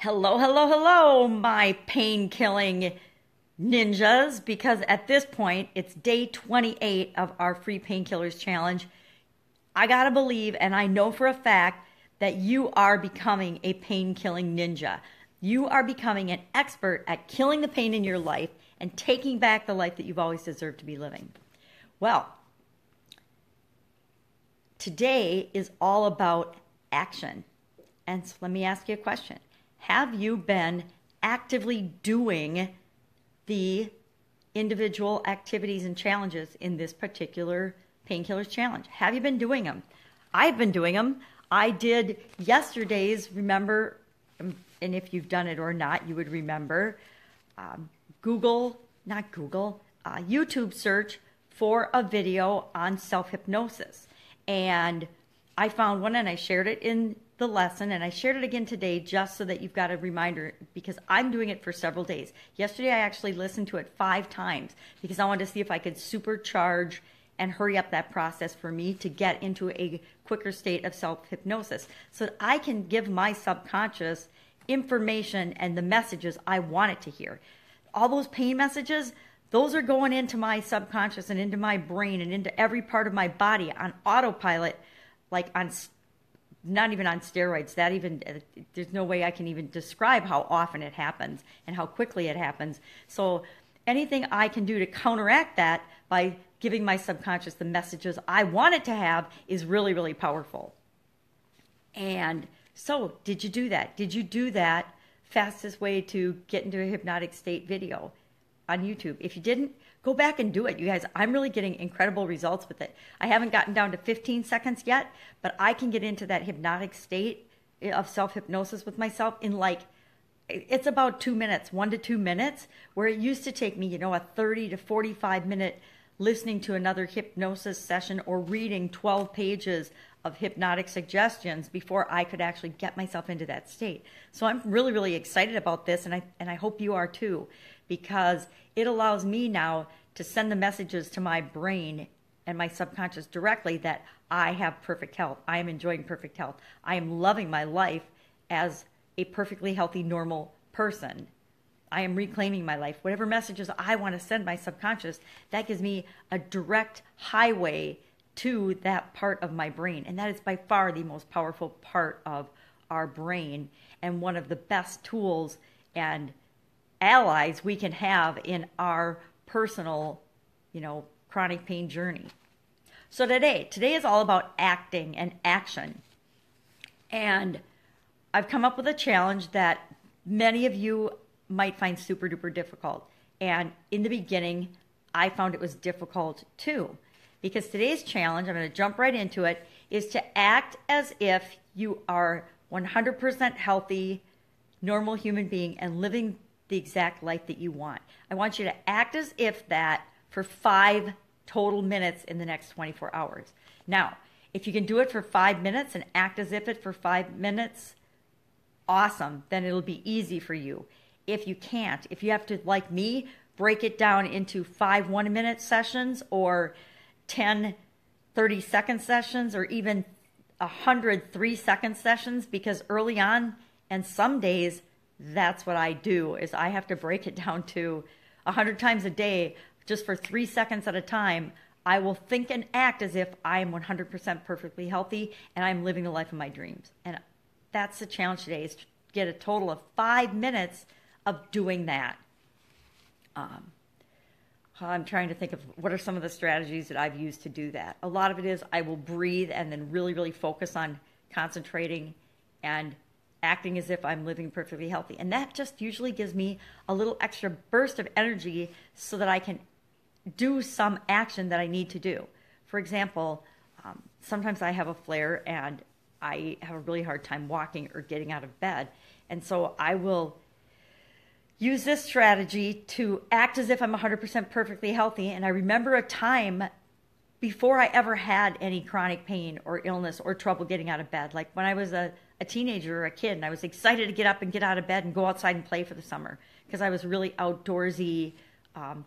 Hello, hello, hello, my pain-killing ninjas, because at this point, it's day 28 of our free painkillers challenge. I gotta believe, and I know for a fact, that you are becoming a pain-killing ninja. You are becoming an expert at killing the pain in your life and taking back the life that you've always deserved to be living. Well, today is all about action. And so let me ask you a question. Have you been actively doing the individual activities and challenges in this particular painkillers challenge? Have you been doing them? I've been doing them. I did yesterday's, remember, and if you've done it or not, you would remember, YouTube search for a video on self-hypnosis. And I found one and I shared it in the lesson, and I shared it again today just so that you've got a reminder, because I'm doing it for several days. Yesterday I actually listened to it 5 times because I wanted to see if I could supercharge and hurry up that process for me to get into a quicker state of self-hypnosis so that I can give my subconscious information and the messages I want it to hear. All those pain messages, those are going into my subconscious and into my brain and into every part of my body on autopilot, like on not even on steroids. That even, there's no way I can even describe how often it happens and how quickly it happens. So anything I can do to counteract that by giving my subconscious the messages I want it to have is really, really powerful. And so did you do that? Did you do that fastest way to get into a hypnotic state video on YouTube? If you didn't, go back and do it. You guys, I'm really getting incredible results with it. I haven't gotten down to 15 seconds yet, but I can get into that hypnotic state of self-hypnosis with myself in it's about 2 minutes, 1 to 2 minutes, where it used to take me, a 30 to 45 minute listening to another hypnosis session or reading 12 pages of hypnotic suggestions before I could actually get myself into that state. So I'm really, really excited about this, and I hope you are too, because it allows me now to send the messages to my brain and my subconscious directly that I have perfect health. I am enjoying perfect health. I am loving my life as a perfectly healthy, normal person. I am reclaiming my life. Whatever messages I want to send my subconscious, that gives me a direct highway to that part of my brain. And that is by far the most powerful part of our brain, and one of the best tools and allies we can have in our personal, chronic pain journey. So today is all about acting and action. And I've come up with a challenge that many of you might find super duper difficult. And in the beginning, I found it was difficult too. Because today's challenge, I'm going to jump right into it, is to act as if you are 100% healthy, normal human being and living the exact life that you want. I want you to act as if that for 5 total minutes in the next 24 hours. Now, if you can do it for 5 minutes and act as if it for 5 minutes, awesome. Then it'll be easy for you. If you can't, if you have to, like me, break it down into 5 1-minute sessions or 10 30-second sessions or even 100 3-second sessions, because early on and some days that's what I do, is I have to break it down to 100 times a day just for 3 seconds at a time. I will think and act as if I am 100% perfectly healthy and I'm living the life of my dreams. And that's the challenge today, is to get a total of 5 minutes of doing that. I'm trying to think of what are some of the strategies that I've used to do that. A lot of it is I will breathe and then really, really focus on concentrating and acting as if I'm living perfectly healthy. And that just usually gives me a little extra burst of energy so that I can do some action that I need to do. For example, sometimes I have a flare and I have a really hard time walking or getting out of bed. And so I will use this strategy to act as if I'm 100% perfectly healthy. And I remember a time before I ever had any chronic pain or illness or trouble getting out of bed, like when I was a teenager or a kid, and I was excited to get up and get out of bed and go outside and play for the summer, because I was a really outdoorsy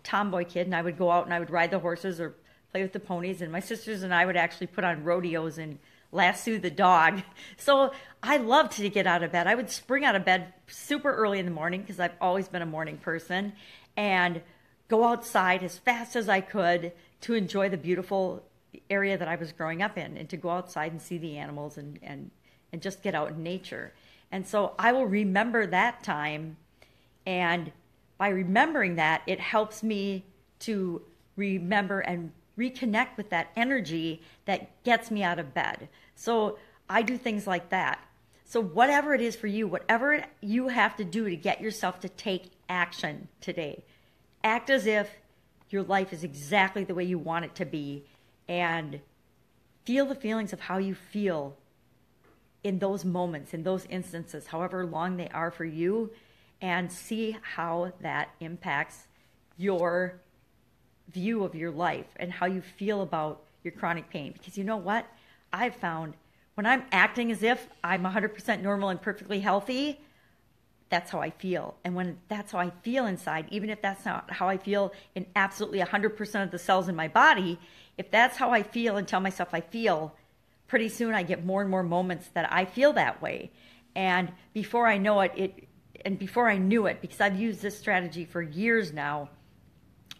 tomboy kid, and I would go out and I would ride the horses or play with the ponies, and my sisters and I would actually put on rodeos in lasso the dog. So I loved to get out of bed. I would spring out of bed super early in the morning because I've always been a morning person and go outside as fast as I could to enjoy the beautiful area that I was growing up in and to go outside and see the animals and just get out in nature. And so I will remember that time, and by remembering that, it helps me to remember and reconnect with that energy that gets me out of bed. So I do things like that. So whatever it is for you, whatever you have to do to get yourself to take action today, act as if your life is exactly the way you want it to be, and feel the feelings of how you feel in those moments, in those instances, however long they are for you, and see how that impacts your view of your life and how you feel about your chronic pain. Because you know what? I've found when I'm acting as if I'm 100% normal and perfectly healthy, that's how I feel. And when that's how I feel inside, even if that's not how I feel in absolutely 100% of the cells in my body, if that's how I feel and tell myself I feel, pretty soon I get more and more moments that I feel that way. And before I know it, and before I knew it, because I've used this strategy for years now,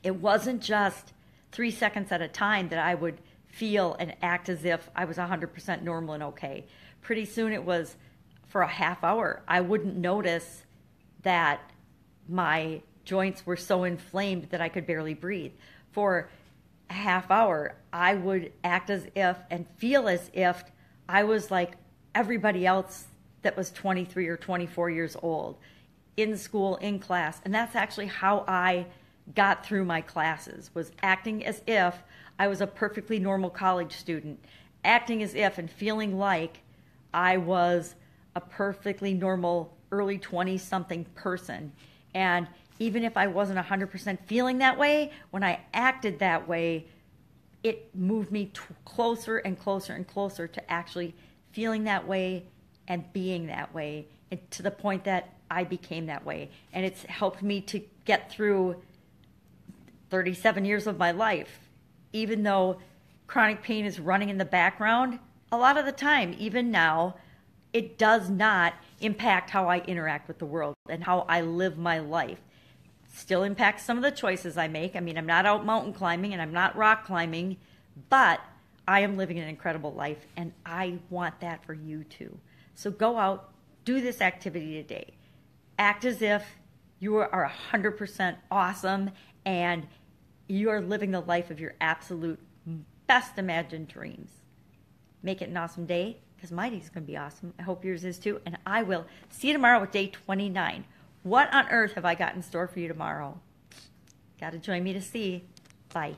it wasn't just 3 seconds at a time that I would feel and act as if I was 100% normal and okay. Pretty soon it was for a half hour. I wouldn't notice that my joints were so inflamed that I could barely breathe. For a half hour, I would act as if and feel as if I was like everybody else that was 23 or 24 years old, in school, in class. And that's actually how I got through my classes, was acting as if I was a perfectly normal college student, acting as if and feeling like I was a perfectly normal early 20-something person. And even if I wasn't 100% feeling that way, when I acted that way, it moved me closer and closer and closer to actually feeling that way and being that way, and to the point that I became that way. And it's helped me to get through 37 years of my life. Even though chronic pain is running in the background, a lot of the time, even now, it does not impact how I interact with the world and how I live my life. Still impacts some of the choices I make. I mean, I'm not out mountain climbing and I'm not rock climbing, but I am living an incredible life, and I want that for you too. So go out, do this activity today. Act as if you are 100% awesome and you are living the life of your absolute best imagined dreams. Make it an awesome day, because my day is going to be awesome. I hope yours is too. And I will see you tomorrow with day 29. What on earth have I got in store for you tomorrow? Got to join me to see. Bye.